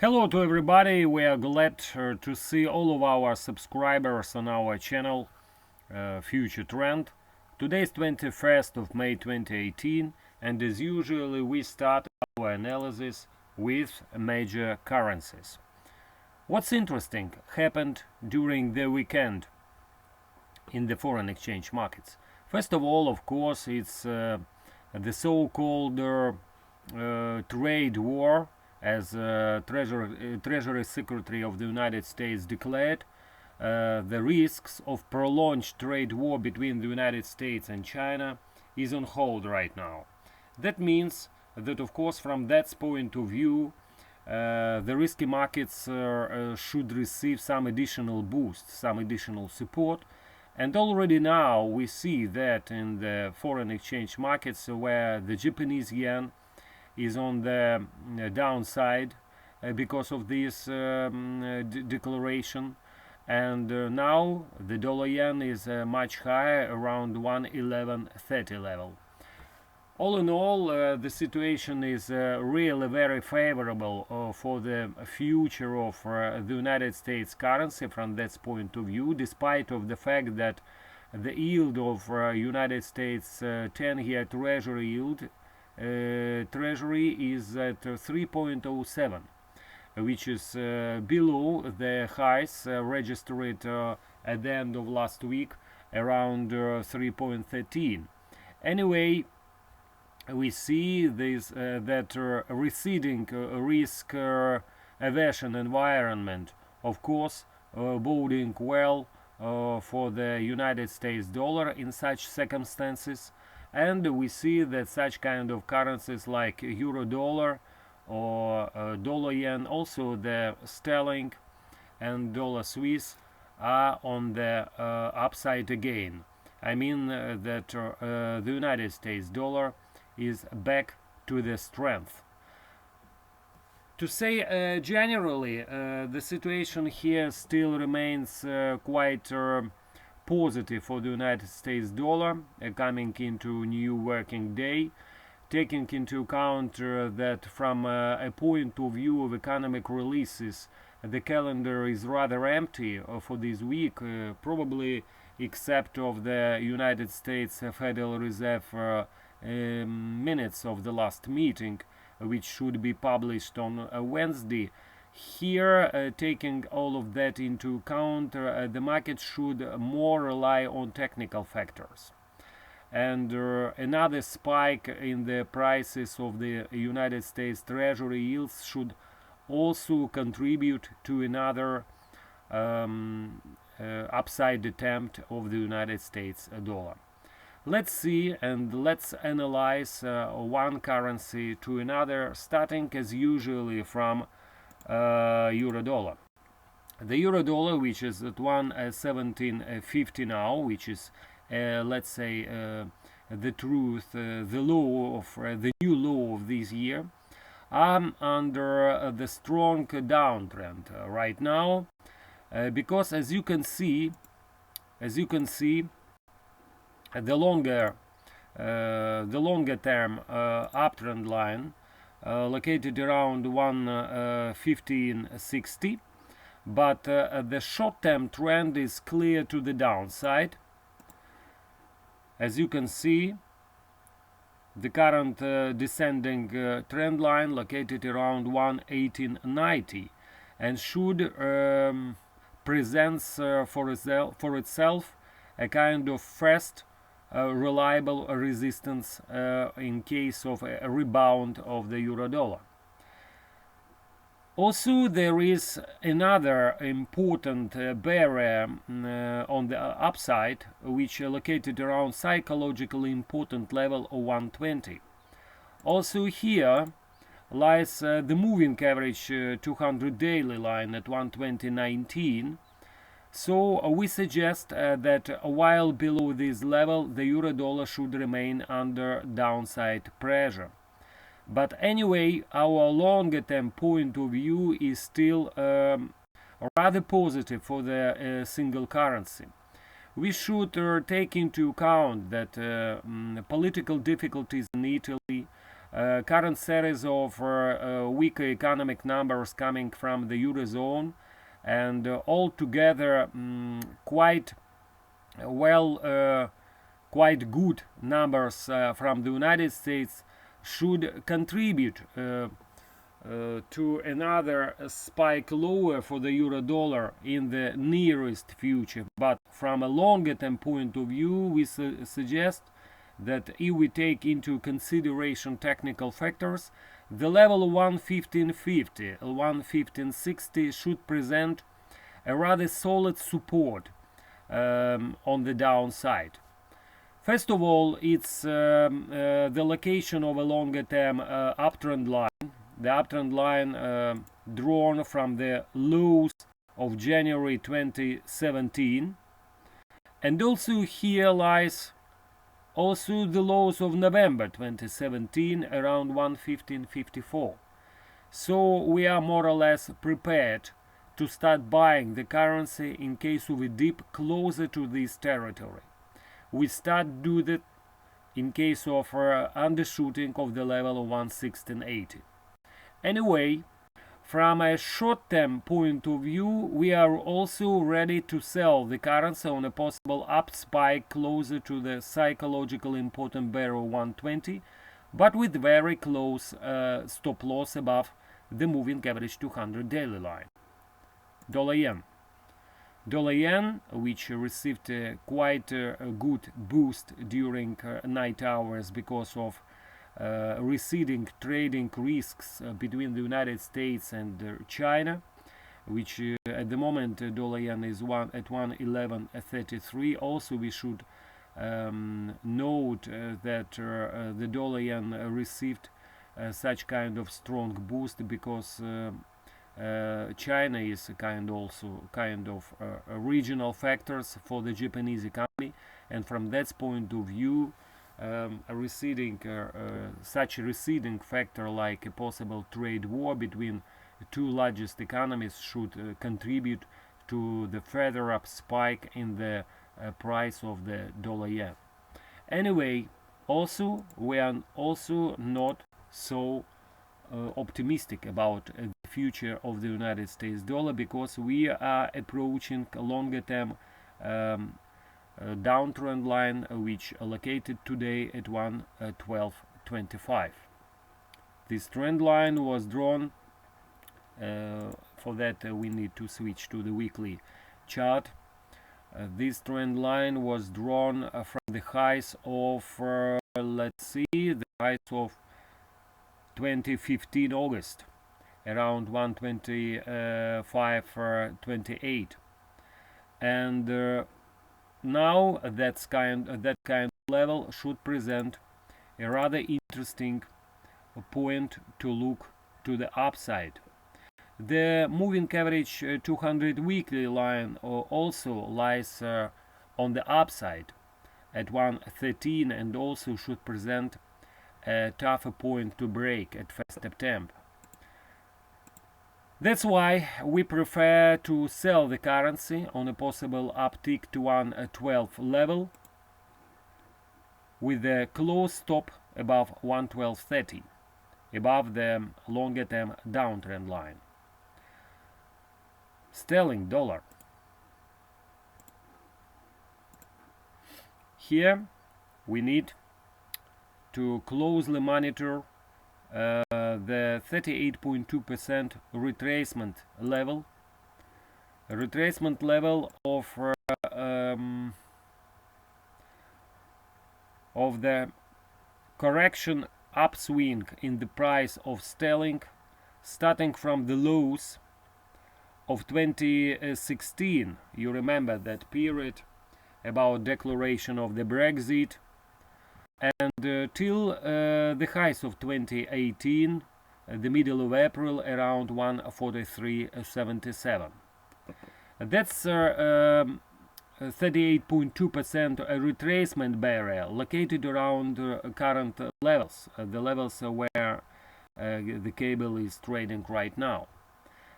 Hello to everybody, we are glad to see all of our subscribers on our channel FutureTrend. Today is 21st of May 2018 and as usual we start our analysis with major currencies. What's interesting happened during the weekend in the foreign exchange markets? First of all, of course, it's the so-called trade war, as Treasury Secretary of the United States declared. The risks of prolonged trade war between the United States and China is on hold right now. That means that, of course, from that point of view, the risky markets should receive some additional boost, some additional support. And already now we see that in the foreign exchange markets where the Japanese yen is on the downside because of this declaration, and now the dollar yen is much higher, around 111.30 level. All in all, the situation is really very favorable for the future of the United States currency from that point of view, despite of the fact that the yield of United States 10-year Treasury yield Treasury is at 3.07, which is below the highs registered at the end of last week, around 3.13. Anyway, we see this that receding risk aversion environment, of course, boding well for the United States dollar in such circumstances. And we see that such kind of currencies like euro dollar or dollar yen, also the sterling and dollar Swiss, are on the upside again. I mean that the United States dollar is back to the strength. To say generally, the situation here still remains quite positive for the United States dollar coming into new working day, taking into account that from a point of view of economic releases, the calendar is rather empty for this week, probably except of the United States Federal Reserve minutes of the last meeting, which should be published on Wednesday. Here, taking all of that into account, the market should more rely on technical factors. And another spike in the prices of the United States Treasury yields should also contribute to another upside attempt of the United States dollar. Let's see and let's analyze one currency to another, starting as usually from euro dollar. The euro dollar, which is at 1.1750 now, which is let's say the truth, the low of the new low of this year, under the strong downtrend right now, because as you can see, the longer term uptrend line located around 115.60, but the short-term trend is clear to the downside. As you can see, the current descending trend line located around 118.90 and should present for itself a kind of first reliable resistance in case of a rebound of the euro dollar. Also, there is another important barrier on the upside, which is located around psychologically important level of 120. Also here lies the moving average 200 daily line at 120.19. So we suggest that while below this level, the euro dollar should remain under downside pressure. But anyway, our longer term point of view is still rather positive for the single currency. We should take into account that political difficulties in Italy, Current series of weaker economic numbers coming from the Eurozone, and altogether quite quite good numbers from the United States should contribute to another spike lower for the euro dollar in the nearest future. But from a longer term point of view, we suggest that if we take into consideration technical factors, the level 115.50, 115.60 should present a rather solid support on the downside. First of all, it's the location of a longer term uptrend line. The uptrend line drawn from the lows of January 2017, and also here lies also the lows of November 2017 around 115.54. So we are more or less prepared to start buying the currency in case of a dip closer to this territory. We start do that in case of undershooting of the level of 116.80. Anyway, from a short-term point of view, we are also ready to sell the currency on a possible up spike closer to the psychological important barrier 120, but with very close stop loss above the moving average 200 daily line. Dollar yen. Dollar yen, which received quite a good boost during night hours because of receding trading risks between the United States and China, which at the moment dollar yen is at 111.33. Also, we should note that the dollar yen received such kind of strong boost because China is kind of regional factors for the Japanese economy, and from that point of view, such a receding factor like a possible trade war between the two largest economies should contribute to the further up spike in the price of the dollar yen. Anyway, also we are also not so optimistic about the future of the United States dollar, because we are approaching a longer term downtrend line which located today at 112.25. This trend line was drawn, for that we need to switch to the weekly chart. This trend line was drawn from the highs of let's see, the highs of 2015 August around 125.28, and now that kind of level should present a rather interesting point to look to the upside. The moving average 200 weekly line also lies on the upside at 113 and also should present a tougher point to break at first attempt. That's why we prefer to sell the currency on a possible uptick to 112 level with a close stop above 112.30, above the longer term downtrend line. Sterling dollar. Here we need to closely monitor the 38.2% retracement level, of the correction upswing in the price of sterling, starting from the lows of 2016. You remember that period about declaration of the Brexit, and till the highs of 2018, the middle of April, around 143.77. That's 38.2% retracement barrier located around current levels, the levels where the cable is trading right now.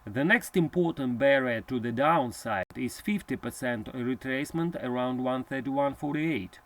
The next important barrier to the downside is 50% retracement around 131.48.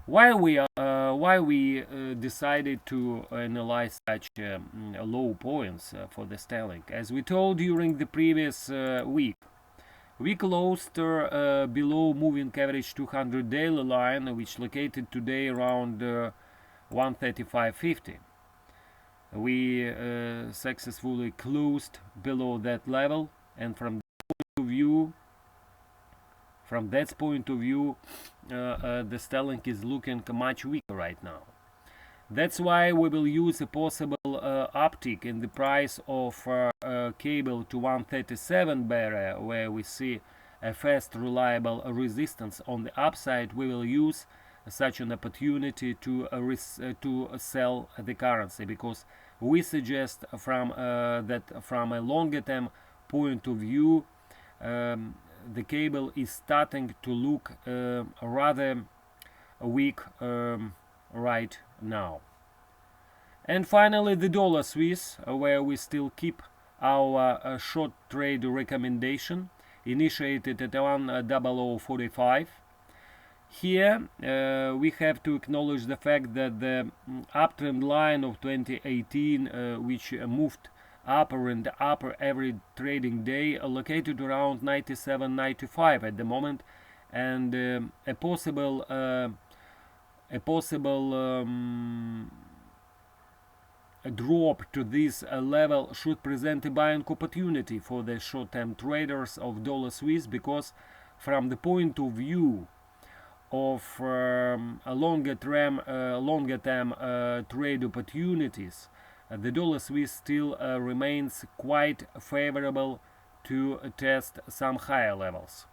While we why we decided to analyze such low points for the sterling? As we told during the previous week, we closed below moving average 200 daily line, which located today around 135.50. We successfully closed below that level, and from that point of view, the sterling is looking much weaker right now. That's why we will use a possible uptick in the price of cable to 137 barrier, where we see a fast reliable resistance on the upside. We will use such an opportunity to sell the currency, because we suggest that from a longer term point of view, the cable is starting to look rather weak right now. And finally, the dollar Swiss, where we still keep our short trade recommendation, initiated at 10045. Here we have to acknowledge the fact that the uptrend line of 2018, which moved upper and upper every trading day, located around 97.95 at the moment, and a possible drop to this level should present a buying opportunity for the short-term traders of dollar Swiss, because from the point of view of longer-term trade opportunities, the dollar Swiss still remains quite favorable to test some higher levels.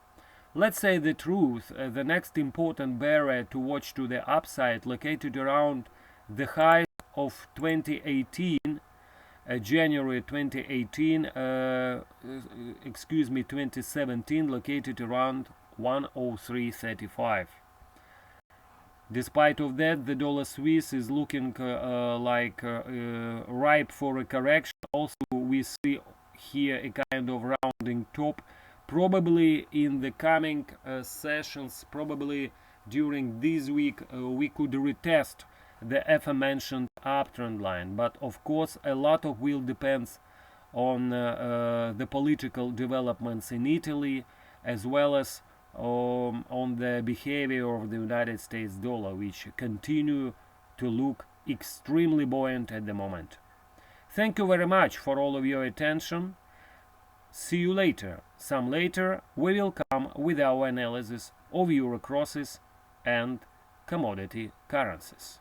Let's say the truth, the next important barrier to watch to the upside located around the high of 2018, January 2018, 2017, located around 103.35. Despite of that, the dollar Swiss is looking like ripe for a correction. Also, we see here a kind of rounding top. Probably in the coming sessions, probably during this week, we could retest the aforementioned uptrend line. But of course, a lot of will depends on the political developments in Italy, as well as on the behavior of the United States dollar, which continue to look extremely buoyant at the moment. Thank you very much for all of your attention. See you later. Some later we will come with our analysis of euro crosses and commodity currencies.